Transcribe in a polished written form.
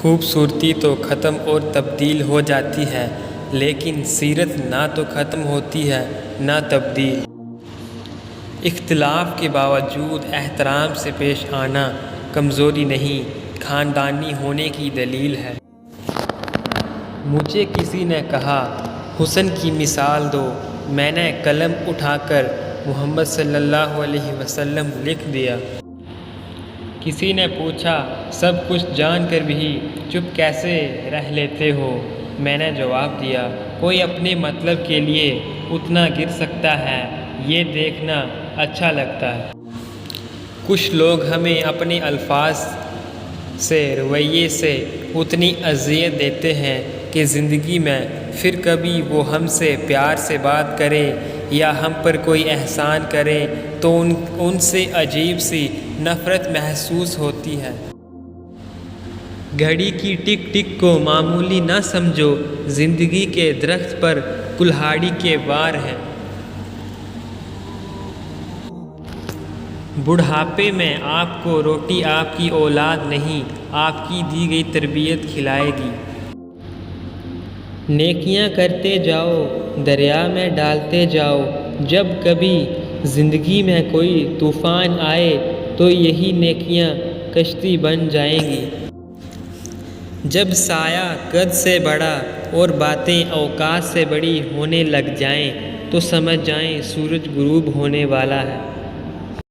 خوبصورتی تو ختم اور تبدیل ہو جاتی ہے، لیکن سیرت نہ تو ختم ہوتی ہے نہ تبدیل۔ اختلاف کے باوجود احترام سے پیش آنا کمزوری نہیں، خاندانی ہونے کی دلیل ہے۔ مجھے کسی نے کہا، حسن کی مثال دو، میں نے قلم اٹھا کر محمد صلی اللہ علیہ وسلم لکھ دیا۔ کسی نے پوچھا، سب کچھ جان کر بھی چپ کیسے رہ لیتے ہو؟ میں نے جواب دیا، کوئی اپنے مطلب کے لیے اتنا گر سکتا ہے، یہ دیکھنا اچھا لگتا ہے۔ کچھ لوگ ہمیں اپنے الفاظ سے، رویے سے اتنی اذیت دیتے ہیں کہ زندگی میں پھر کبھی وہ ہم سے پیار سے بات کرے یا ہم پر کوئی احسان کرے تو ان سے عجیب سی نفرت محسوس ہوتی ہے۔ گھڑی کی ٹک ٹک کو معمولی نہ سمجھو، زندگی کے درخت پر کلہاڑی کے وار ہیں۔ بڑھاپے میں آپ کو روٹی آپ کی اولاد نہیں، آپ کی دی گئی تربیت کھلائے گی۔ نیکیاں کرتے جاؤ، دریا میں ڈالتے جاؤ، جب کبھی زندگی میں کوئی طوفان آئے تو یہی نیکیاں کشتی بن جائیں گی۔ جب سایہ قد سے بڑا اور باتیں اوقات سے بڑی ہونے لگ جائیں تو سمجھ جائیں سورج غروب ہونے والا ہے۔